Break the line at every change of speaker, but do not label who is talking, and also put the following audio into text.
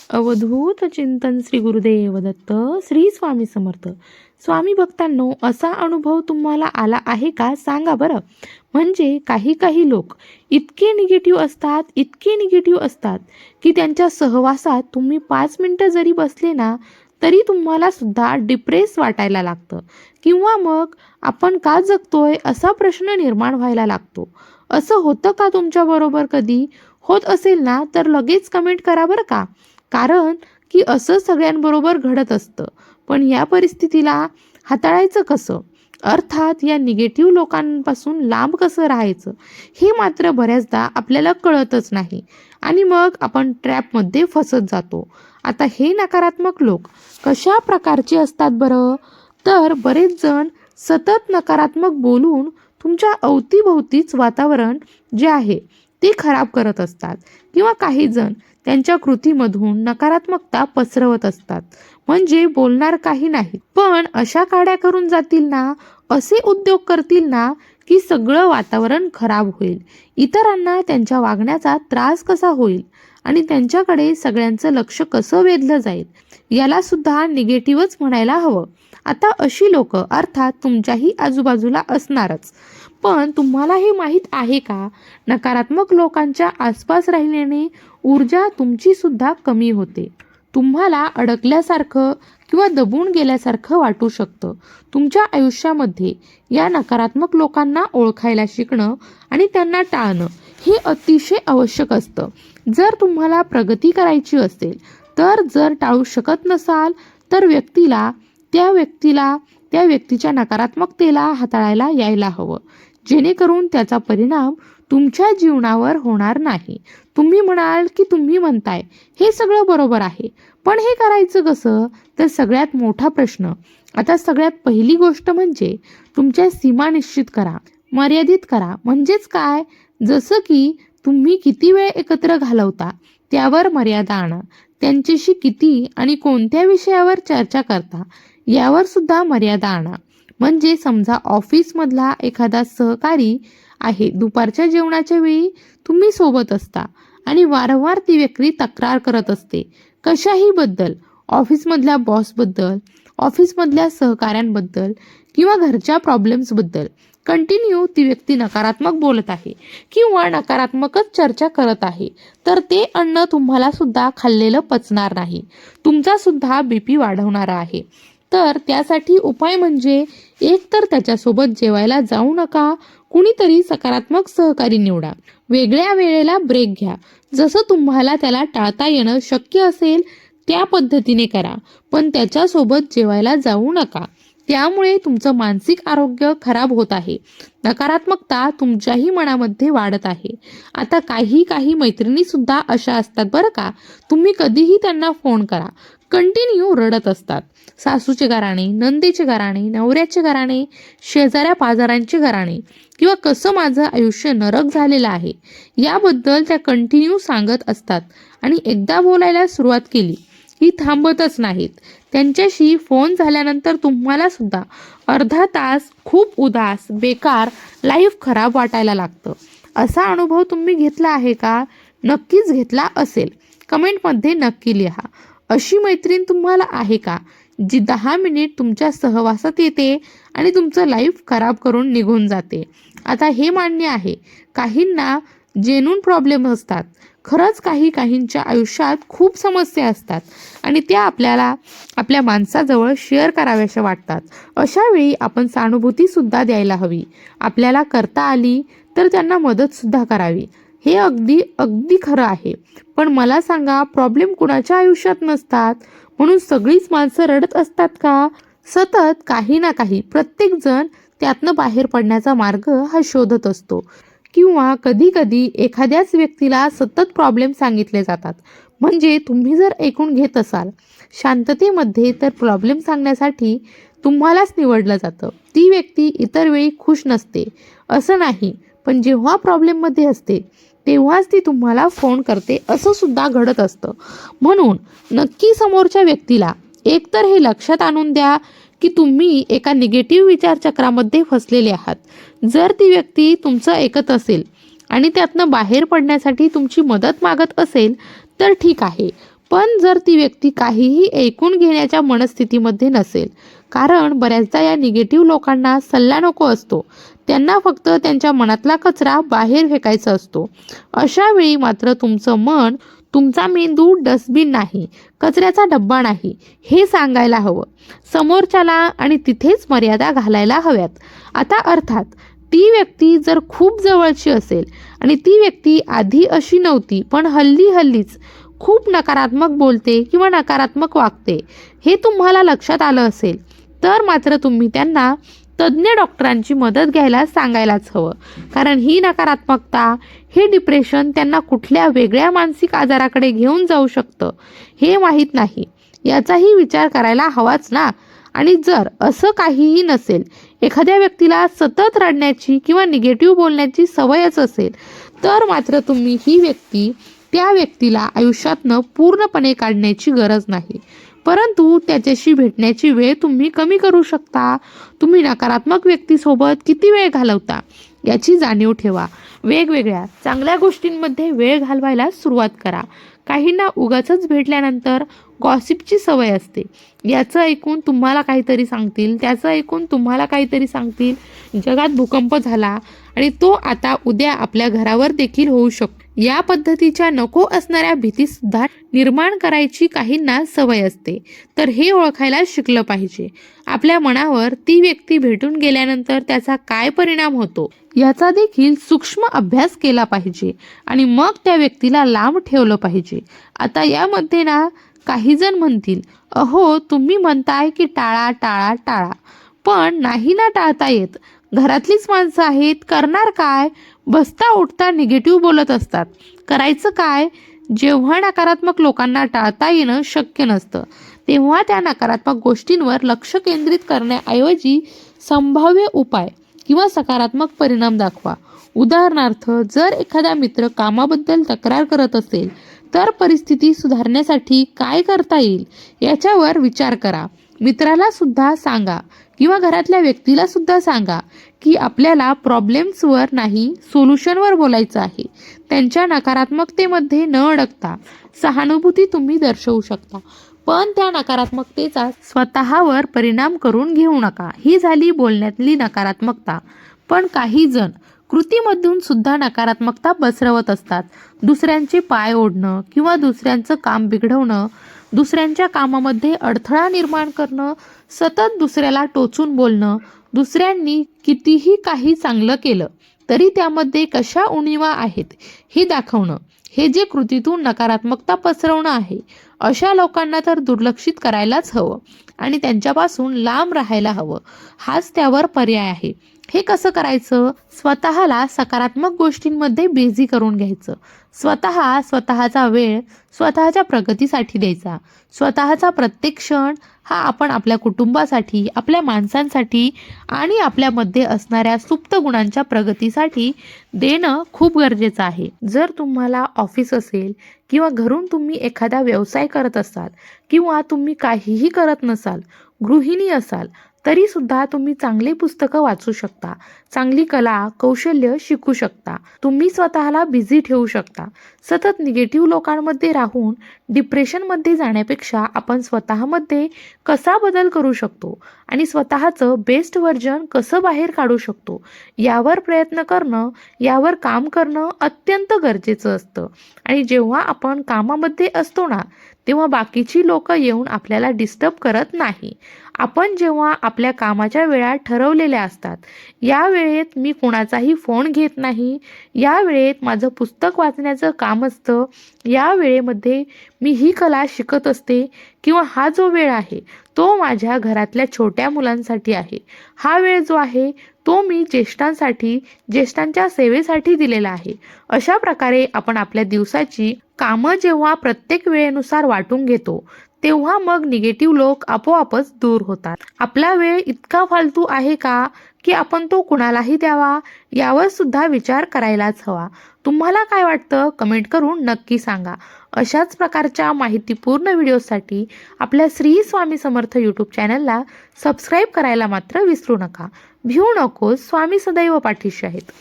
अवधूत चिंतन श्री गुरुदेव दत्त श्री स्वामी समर्थ. स्वामी भक्तांनो, असा अनुभव तुम्हाला आला आहे का सांगा बरं. म्हणजे काही लोक इतके निगेटिव्ह असतात की त्यांच्या सहवासात तुम्ही 5 मिनिटं जरी बसले ना तरी तुम्हाला सुद्धा डिप्रेस वाटायला लागतं किंवा मग आपण का जगतोय असा प्रश्न निर्माण व्हायला लागतो. असं होतं का तुमच्याबरोबर कधी? होत असेल ना तर लगेच कमेंट करा बरं का. कारण की असं सगळ्यांबरोबर घडत असतं. पण या परिस्थितीला हाताळायचं कसं, अर्थात या निगेटिव्ह लोकांपासून लांब कसं राहायचं, हे मात्र बऱ्याचदा आपल्याला कळतच नाही आणि मग आपण ट्रॅपमध्ये फसत जातो. आता हे नकारात्मक लोक कशा प्रकारचे असतात बरं? तर बरेच जण सतत नकारात्मक बोलून तुमच्या अवतीभोवतीच वातावरण जे आहे ते खराब करत असतात किंवा काही जण त्यांच्या कृतीमधून नकारात्मकता पसरवत असतात. म्हणजे बोलणार काही नाही पण अशा काड्या करून जातील ना, असे उद्योग करतील ना की सगळं वातावरण खराब होईल. इतरांना त्यांच्या वागण्याचा त्रास कसा होईल आणि त्यांच्याकडे सगळ्यांचं लक्ष कसं वेधलं जाईल, याला सुद्धा निगेटिव्हच म्हणायला हवं. आता अशी लोक अर्थात तुमच्याही आजूबाजूला असणारच. पण तुम्हाला हे माहीत आहे का, नकारात्मक लोकांच्या आसपास राहिल्याने ऊर्जा तुमची सुद्धा कमी होते. तुम्हाला अडकल्यासारखं किंवा दबून गेल्यासारखं वाटू शकतं. तुमच्या आयुष्यामध्ये या नकारात्मक लोकांना ओळखायला शिकणं आणि त्यांना टाळणं हे अतिशय आवश्यक असतं. जर तुम्हाला प्रगती करायची असेल तर जर टाळू शकत नसाल तर त्या व्यक्तीच्या नकारात्मकतेला हाताळायला यायला हवं, जेणेकरून त्याचा परिणाम तुमच्या जीवनावर होणार नाही. तुम्ही म्हणाल की तुम्ही म्हणताय हे सगळं बरोबर आहे, पण हे करायचं कसं? तर सगळ्यात मोठा प्रश्न. आता सगळ्यात पहिली गोष्ट म्हणजे तुमच्या सीमा निश्चित करा, मर्यादित करा. म्हणजेच काय? जसं की तुम्ही किती वेळ एकत्र घालवता त्यावर मर्यादा आणा. त्यांच्याशी किती आणि कोणत्या विषयावर चर्चा करता यावर सुद्धा मर्यादा आणा. म्हणजे समजा ऑफिसमधला एखादा सहकारी आहे, दुपारच्या जेवणाच्या वेळी तुम्ही सोबत असता आणि वारंवार ती व्यक्ती तक्रार करत असते कशाही बद्दल, ऑफिसमधल्या बॉसबद्दल, ऑफिसमधल्या सहकाऱ्यांबद्दल किंवा घरच्या प्रॉब्लेम्सबद्दल. कंटिन्यू ती व्यक्ती नकारात्मक बोलत आहे किंवा नकारात्मकच चर्चा करत आहे, तर ते अन्न तुम्हाला सुद्धा खाल्लेलं पचणार नाही, तुमचा सुद्धा BP वाढवणारा आहे. तर त्यासाठी उपाय म्हणजे एक तर त्याच्यासोबत जेवायला जाऊ नका, कुणीतरी सकारात्मक सहकारी निवडा, वेगळ्या वेळेला ब्रेक घ्या. जसं तुम्हाला त्याला टाळता येणं शक्य असेल त्या पद्धतीने करा, पण त्याच्यासोबत जेवायला जाऊ नका. त्यामुळे तुमचं मानसिक आरोग्य खराब होत आहे, नकारात्मकता तुमच्याही मनामध्ये वाढत आहे. आता काही मैत्रिणी सुद्धा अशा असतात बरं का. तुम्ही कधीही त्यांना फोन करा, कंटिन्यू रडत असतात. सासूचे गाराणे, नंदेचे गाराणे, नवऱ्याचे गाराणे, शेजाऱ्या पाजारांचे गाराणे किंवा कसं माझं आयुष्य नरक झालेलं आहे याबद्दल त्या कंटिन्यू सांगत असतात. आणि एकदा बोलायला सुरुवात केली ही थांबतच नाहीत. त्यांच्याशी फोन झाल्यानंतर तुम्हाला सुद्धा अर्धा तास खूप उदास, बेकार, लाईफ खराब वाटायला लागतं. असा अनुभव तुम्ही घेतला आहे का? नक्कीच घेतला असेल. कमेंटमध्ये नक्की लिहा. अशी मैत्रीण तुम्हाला आहे का जी 10 मिनिट तुमच्या सहवासात येते आणि तुमचं लाईफ खराब करून निघून जाते? आता हे मान्य आहे, काहींना जेन्युइन प्रॉब्लेम असतात. खरंच काहींच्या आयुष्यात खूप समस्या असतात आणि त्या आपल्याला आपल्या माणसाजवळ शेअर कराव्याशा वाटतात. अशा वेळी आपण सहानुभूती सुद्धा द्यायला हवी. आपल्याला करता आली तर त्यांना मदत सुद्धा करावी. हे अगदी खरं आहे. पण मला सांगा, प्रॉब्लेम कुणाच्या आयुष्यात नसतात म्हणून सगळीच माणसं रडत असतात का? सतत काही ना काही प्रत्येक जण त्यातनं बाहेर पडण्याचा मार्ग हा शोधत असतो. किंवा कधी एखाद्याच व्यक्तीला सतत प्रॉब्लेम सांगितले जातात. म्हणजे तुम्ही जर ऐकून घेत असाल शांततेमध्ये तर प्रॉब्लेम सांगण्यासाठी तुम्हालाच निवडलं जातं. ती व्यक्ती इतर वेळी खुश नसते असं नाही, पण जेव्हा प्रॉब्लेममध्ये असते तेव्हाच ती तुम्हाला फोन करते, असं सुद्धा घडत असतं. म्हणून नक्की समोरच्या व्यक्तीला एकतर हे लक्षात आणून द्या की तुम्ही एका निगेटिव्ह विचारचक्रामध्ये फसलेले आहात. जर ती व्यक्ती तुमचं ऐकत असेल आणि त्यातनं बाहेर पडण्यासाठी तुमची मदत मागत असेल तर ठीक आहे, पण जर ती व्यक्ती काहीही ऐकून घेण्याच्या मनस्थितीमध्ये नसेल, कारण बऱ्याचदा या निगेटिव्ह लोकांना सल्ला नको असतो, त्यांना फक्त त्यांच्या मनातला कचरा बाहेर फेकायचा असतो. अशा वेळी मात्र तुमचं मन, तुमचा मेंदू डस्टबिन नाही, कचऱ्याचा डब्बा नाही, हे सांगायला हवं समोरच्याला आणि तिथेच मर्यादा घालायला हव्यात. आता अर्थात ती व्यक्ती जर खूप जवळची असेल आणि ती व्यक्ती आधी अशी नव्हती पण हल्लीच खूप नकारात्मक बोलते किंवा नकारात्मक वागते, हे तुम्हाला लक्षात आलं असेल, तर मात्र तुम्ही त्यांना तज्ज्ञ डॉक्टरांची मदत घ्यायला सांगायलाच हवं. कारण ही नकारात्मकता, हे डिप्रेशन त्यांना कुठल्या वेगळ्या मानसिक आजाराकडे घेऊन जाऊ शकतं हे माहीत नाही, याचाही विचार करायला हवाच ना. आणि जर असं काहीही नसेल, एखाद्या व्यक्तीला सतत रडण्याची किंवा निगेटिव्ह बोलण्याची सवयच असेल, तर मात्र तुम्ही ही व्यक्ती, त्या व्यक्तीला आयुष्यातनं पूर्णपणे काढण्याची गरज नाही, परंतु त्याच्याशी भेटण्याची वेळ तुम्ही कमी करू शकता. तुम्ही नकारात्मक व्यक्तीसोबत किती वेळ घालवता याची जाणीव ठेवा. वेगवेगळ्या चांगल्या गोष्टींमध्ये वेळ घालवायला सुरुवात करा. काहींना उगाचच भेटल्यानंतर गॉसिपची सवय असते. याचं ऐकून तुम्हाला काहीतरी सांगतील, त्याचं ऐकून तुम्हाला काहीतरी सांगतील. जगात भूकंप झाला आणि तो आता उद्या आपल्या घरावर देखील होऊ शकतो. या पद्धतीच्या नको असणाऱ्या भीतीसुद्धा निर्माण करायची काहींना सवय असते. तर हे ओळखायला शिकलं पाहिजे. आपल्या मनावर ती व्यक्ती भेटून गेल्यानंतर त्याचा काय परिणाम होतो याचा देखील सूक्ष्म अभ्यास केला पाहिजे आणि मग त्या व्यक्तीला लांब ठेवलं पाहिजे. आता यामध्ये ना काही जण म्हणतील, अहो तुम्ही म्हणताय की टाळा टाळा टाळा, पण नाही ना टाळता येत. घरातलीच माणसं आहेत, करणार काय? बसता उठता निगेटिव्ह बोलत असतात, करायचं काय? जेव्हा नकारात्मक लोकांना टाळता येणं शक्य नसतं, तेव्हा त्या नकारात्मक गोष्टींवर लक्ष केंद्रित करण्याऐवजी संभाव्य उपाय किंवा सकारात्मक परिणाम दाखवा. उदाहरणार्थ, जर एखादा मित्र कामाबद्दल तक्रार करत असेल, तर परिस्थिती सुधारण्यासाठी काय करता येईल याच्यावर विचार करा. मित्राला सुद्धा सांगा किंवा घरातल्या व्यक्तीला सुद्धा सांगा की आपल्याला प्रॉब्लेम्सवर नाही, सोल्युशनवर बोलायचं आहे. त्यांच्या नकारात्मकतेमध्ये न अडकता सहानुभूती तुम्ही दर्शवू शकता, पण त्या नकारात्मकतेचा स्वतःवर परिणाम करून घेऊ नका. ही झाली बोलण्यातली नकारात्मकता. पण काही जण कृतीमधून सुद्धा नकारात्मकता पसरवत असतात. दुसऱ्यांचे पाय ओढणं किंवा दुसऱ्यांचं काम बिघडवणं, दुसऱ्यांच्या कामामध्ये अडथळा निर्माण करणं, सतत दुसऱ्याला टोचून बोलणं, दुसऱ्यांनी कितीही काही चांगलं केलं तरी त्यामध्ये कशा उणिवा आहेत हे दाखवणं, हे जे कृतीतून नकारात्मकता पसरवणं आहे, अशा लोकांना तर दुर्लक्षित करायलाच हवं आणि त्यांच्यापासून लांब राहायला हवं. हाच त्यावर पर्याय आहे. हे कसं करायचं? स्वतःला सकारात्मक गोष्टींमध्ये बिझी करून घ्यायचं. स्वतःचा वेळ स्वतःच्या प्रगतीसाठी द्यायचा. स्वतःचा प्रत्येक क्षण हा आपण आपल्या कुटुंबासाठी, आपल्या माणसांसाठी आणि आपल्यामध्ये असणाऱ्या सुप्त गुणांच्या प्रगतीसाठी देणं खूप गरजेचं आहे. जर तुम्हाला ऑफिस असेल किंवा घरून तुम्ही एखादा व्यवसाय करत असाल किंवा तुम्ही काहीही करत नसाल, गृहिणी असाल, तरी सुद्धा तुम्ही चांगली पुस्तकं वाचू शकता, चांगली कला कौशल्य शिकू शकता, तुम्ही स्वतःला बिझी ठेवू शकता. सतत निगेटिव्ह लोकांमध्ये राहून डिप्रेशनमध्ये जाण्यापेक्षा आपण स्वतःमध्ये कसा बदल करू शकतो आणि स्वतःचं बेस्ट व्हर्जन कसं बाहेर काढू शकतो यावर प्रयत्न करणं, यावर काम करणं अत्यंत गरजेचं असतं. आणि जेव्हा आपण कामामध्ये असतो ना, तेव्हा बाकीची लोक येऊन आपल्याला डिस्टर्ब करत नाही. आपण जेव्हा आपल्या कामाच्या वेळा ठरवलेल्या असतात, या वेळेत मी कोणाचाही फोन घेत नाही, या वेळेत माझं पुस्तक वाचण्याचं काम असतं, या वेळेमध्ये मी ही कला शिकत असते किंवा हा जो वेळ आहे तो माझ्या घरातल्या छोट्या मुलांसाठी आहे, हा वेळ जो आहे तो मी ज्येष्ठांच्या सेवेसाठी दिलेला आहे. अशा प्रकारे आपण आपल्या दिवसाची कामं जेव्हा प्रत्येक वेळेनुसार वाटून घेतो, तेव्हा मग निगेटिव्ह लोक आपोआपच दूर होतात. आपला वेळ इतका फालतू आहे का की आपण तो कुणालाही द्यावा, यावर सुद्धा विचार करायलाच हवा. तुम्हाला काय वाटतं? कमेंट करून नक्की सांगा. अशाच प्रकारच्या माहितीपूर्ण व्हिडिओसाठी आपल्या श्री स्वामी समर्थ यूट्यूब चॅनलला सबस्क्राईब करायला मात्र विसरू नका. भिवू नकोस, स्वामी सदैव पाठीशी आहेत.